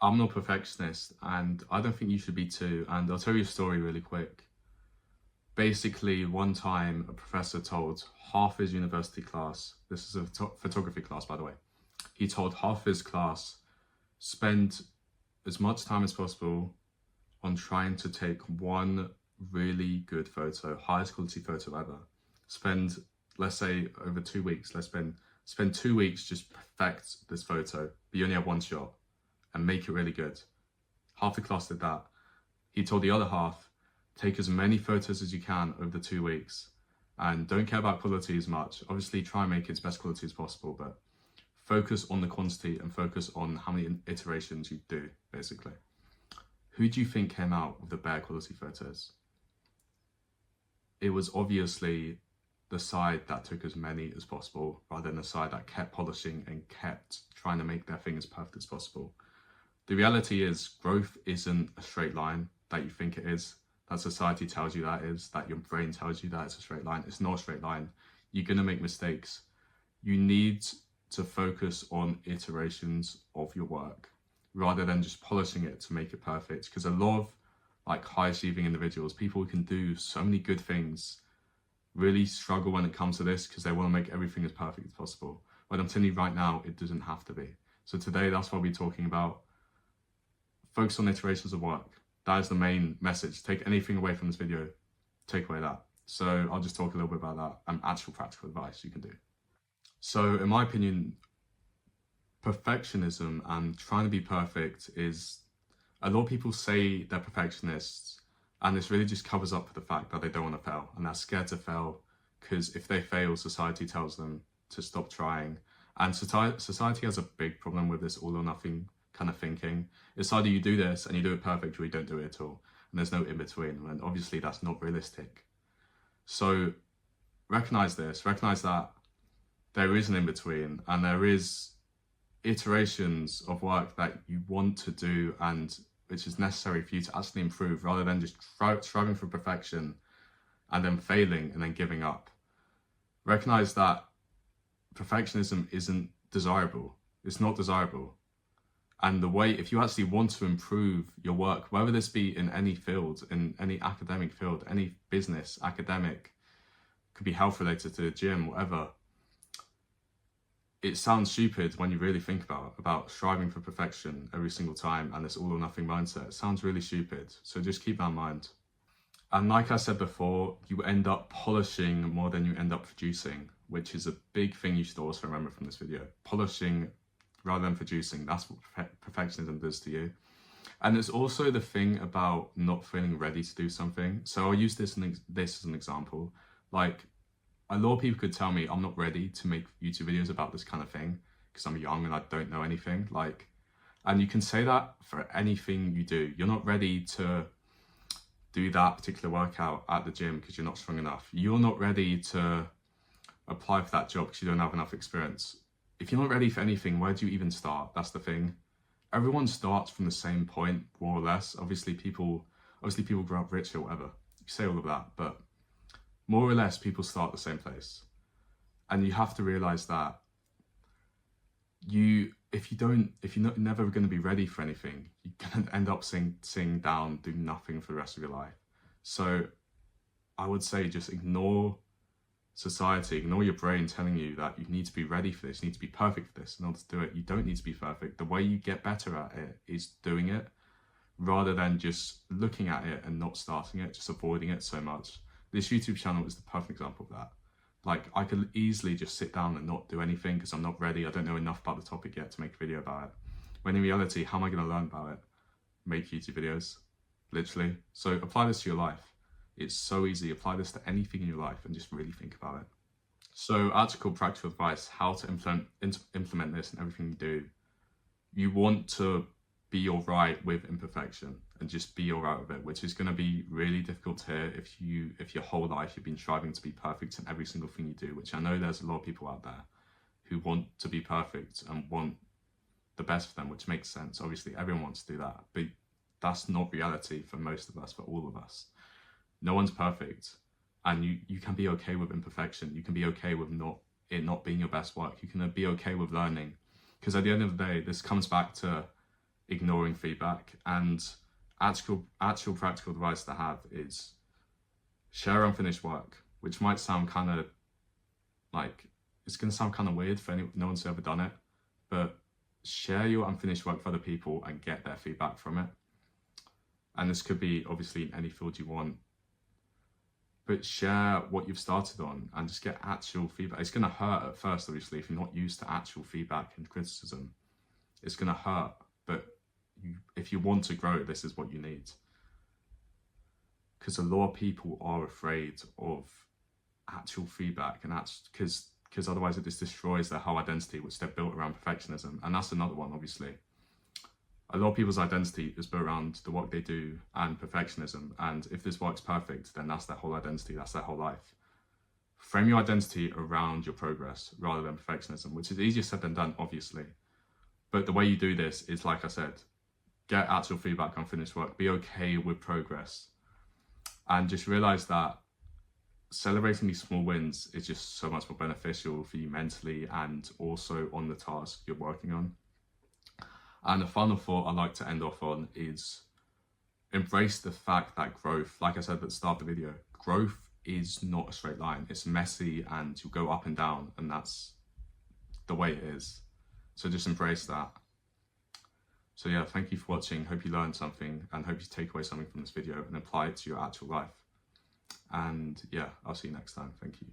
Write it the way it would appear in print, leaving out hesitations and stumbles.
I'm not a perfectionist, and I don't think you should be too. And I'll tell you a story really quick. Basically, one time a professor told half his university class, this is a photography class, by the way, he told half his class, spend as much time as possible on trying to take one really good photo, highest quality photo ever. Spend, let's say, over 2 weeks, spend 2 weeks just perfect this photo, but you only have one shot, and make it really good. Half the class did that. He told the other half, take as many photos as you can over the 2 weeks, and don't care about quality as much. Obviously, try and make it as best quality as possible, but focus on the quantity and focus on how many iterations you do, basically. Who do you think came out with the bare quality photos? It was obviously the side that took as many as possible, rather than the side that kept polishing and kept trying to make their thing as perfect as possible. The reality is, growth isn't a straight line that you think it is, that society tells you that is, that your brain tells you that it's a straight line. It's not a straight line. You're going to make mistakes. You need to focus on iterations of your work rather than just polishing it to make it perfect. Because a lot of high achieving individuals, people who can do so many good things, really struggle when it comes to this because they want to make everything as perfect as possible. But I'm telling you right now, it doesn't have to be. So today, that's what we're talking about. Focus on iterations of work. That is the main message. Take anything away from this video, take away that. So I'll just talk a little bit about that and actual practical advice you can do. So in my opinion, perfectionism and trying to be perfect is, a lot of people say they're perfectionists, and this really just covers up for the fact that they don't want to fail and they're scared to fail, because if they fail, society tells them to stop trying. And society has a big problem with this all or nothing kind of thinking. It's either you do this and you do it perfect, or you don't do it at all, and there's no in between, and obviously that's not realistic. So recognize this, recognize that there is an in between, and there is iterations of work that you want to do and which is necessary for you to actually improve, rather than just striving for perfection and then failing and then giving up. Recognize that perfectionism isn't desirable. It's not desirable. And the way, if you actually want to improve your work, whether this be in any field, in any academic field, any business, academic, could be health related to the gym, whatever, it sounds stupid when you really think about striving for perfection every single time and this all or nothing mindset. It sounds really stupid. So just keep that in mind. And like I said before, you end up polishing more than you end up producing, which is a big thing you should also remember from this video. Polishing rather than producing, that's what perfectionism does to you. And there's also the thing about not feeling ready to do something. So I'll use this as an example. Like, a lot of people could tell me I'm not ready to make YouTube videos about this kind of thing because I'm young and I don't know anything. And you can say that for anything you do. You're not ready to do that particular workout at the gym because you're not strong enough. You're not ready to apply for that job because you don't have enough experience. If you're not ready for anything, where do you even start? That's the thing. Everyone starts from the same point, more or less. Obviously people grow up rich or whatever. You say all of that, but more or less people start the same place. And you have to realize that if you're never going to be ready for anything, you're going to end up sitting down, do nothing for the rest of your life. So I would say just ignore society, ignore your brain telling you that you need to be ready for this, you need to be perfect for this in order to do it. You don't need to be perfect. The way you get better at it is doing it, rather than just looking at it and not starting it, just avoiding it so much. This YouTube channel is the perfect example of that. I could easily just sit down and not do anything because I'm not ready. I don't know enough about the topic yet to make a video about it. When in reality, how am I going to learn about it? Make YouTube videos, literally. So apply this to your life. It's so easy. Apply this to anything in your life and just really think about it. So article practical advice, how to implement this in everything you do. You want to be all right with imperfection and just be all right with it, which is going to be really difficult to hear if your whole life you've been striving to be perfect in every single thing you do, which I know there's a lot of people out there who want to be perfect and want the best for them, which makes sense. Obviously everyone wants to do that, but that's not reality for most of us, for all of us. No one's perfect, and you can be okay with imperfection. You can be okay with it not being your best work. You can be okay with learning, because at the end of the day, this comes back to ignoring feedback. And actual practical advice to have is share unfinished work, which might sound kind of like, it's going to sound kind of weird for anyone, no one's ever done it, but share your unfinished work with other people and get their feedback from it. And this could be obviously in any field you want, but share what you've started on and just get actual feedback. It's going to hurt at first, obviously, if you're not used to actual feedback and criticism. It's going to hurt, but if you want to grow, this is what you need. Because a lot of people are afraid of actual feedback, and that's because otherwise it just destroys their whole identity, which they're built around perfectionism. And that's another one, obviously. A lot of people's identity is built around the work they do and perfectionism. And if this work's perfect, then that's their whole identity, that's their whole life. Frame your identity around your progress rather than perfectionism, which is easier said than done, obviously. But the way you do this is, like I said, get actual feedback on finished work, be okay with progress, and just realize that celebrating these small wins is just so much more beneficial for you mentally and also on the task you're working on. And the final thought I'd like to end off on is embrace the fact that growth, like I said at the start of the video, growth is not a straight line. It's messy and you'll go up and down, and that's the way it is. So just embrace that. So yeah, thank you for watching. Hope you learned something and hope you take away something from this video and apply it to your actual life. And yeah, I'll see you next time. Thank you.